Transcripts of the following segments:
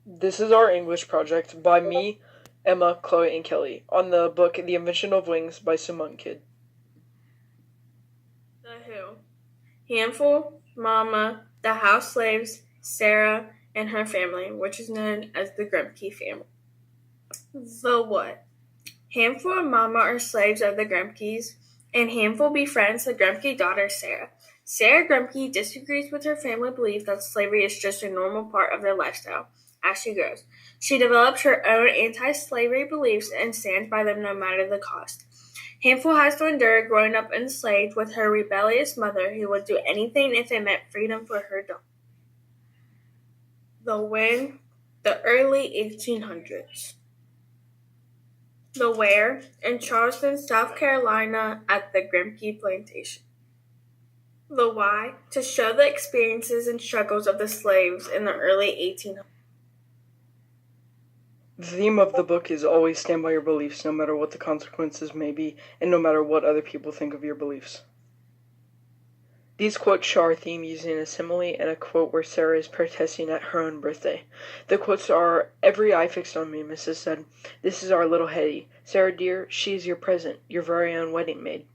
This is our English project by me, Emma, Chloe, and Kelly on the book The Invention of Wings by Sumont Kid. The Who. Handful, Mama, the house slaves, Sarah, and her family, which is known as the Grumpke family. The What. Handful and Mama are slaves of the Grumpkes, and Handful befriends the Grumpke daughter Sarah. Sarah Grumpke disagrees with her family belief that slavery is just a normal part of their lifestyle. As she grows, she develops her own anti-slavery beliefs and stands by them no matter the cost. Handful has to endure growing up enslaved with her rebellious mother who would do anything if it meant freedom for her daughter. The When, the early 1800s. The Where, in Charleston, South Carolina, at the Grimke Plantation. The Why, to show the experiences and struggles of the slaves in the early 1800s. The theme of the book is always stand by your beliefs, no matter what the consequences may be, and no matter what other people think of your beliefs. These quotes show our theme using a simile and a quote where Sarah is protesting at her own birthday. The quotes are, "Every eye fixed on me," Mrs. said. "This is our little Hetty. Sarah dear, she is your present, your very own wedding maid."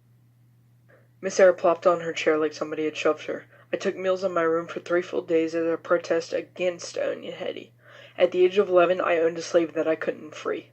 Miss Sarah plopped on her chair like somebody had shoved her. "I took meals in my room for 3 full days as a protest against owning Hetty. At the age of 11, I owned a slave that I couldn't free."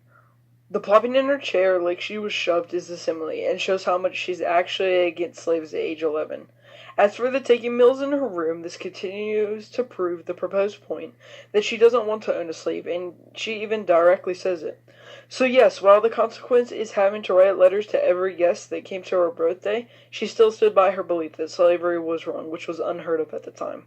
The plopping in her chair like she was shoved is the simile, and shows how much she's actually against slaves at age 11. As for the taking meals in her room, this continues to prove the proposed point that she doesn't want to own a slave, and she even directly says it. So yes, while the consequence is having to write letters to every guest that came to her birthday, she still stood by her belief that slavery was wrong, which was unheard of at the time.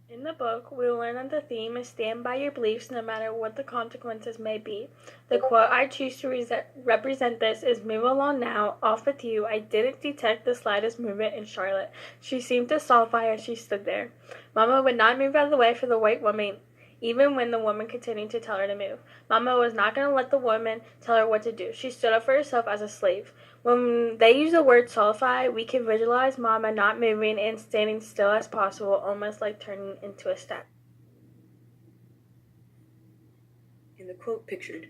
In the book, we will learn that the theme is stand by your beliefs no matter what the consequences may be. The quote I choose to represent this is, "Move along now, off with you. I didn't detect the slightest movement in Charlotte. She seemed to sulfy as she stood there." Mama would not move out of the way for the white woman, even when the woman continued to tell her to move. Mama was not going to let the woman tell her what to do. She stood up for herself as a slave. When they use the word sulfy, we can visualize Mama not moving and standing still as possible, almost like turning into a statue. In the quote pictured,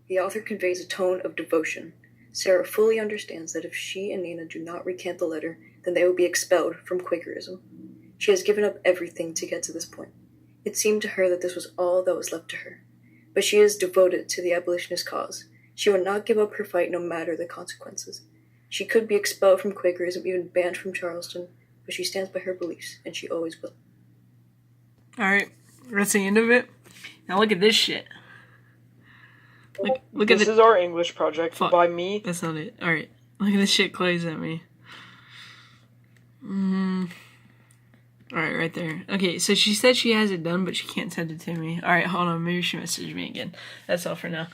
the author conveys a tone of devotion. Sarah fully understands that if she and Nina do not recant the letter, then they will be expelled from Quakerism. She has given up everything to get to this point. It seemed to her that this was all that was left to her. But she is devoted to the abolitionist cause. She will not give up her fight no matter the consequences. She could be expelled from Quakerism, even banned from Charleston, but she stands by her beliefs, and she always will. Alright, that's the end of it. Now look at this shit. Look at This is our English project Fuck. by me. That's not it. Alright, look at this shit Chloe's at me. Alright, right there. Okay, so she said she has it done, but she can't send it to me. Alright, hold on. Maybe she messaged me again. That's all for now.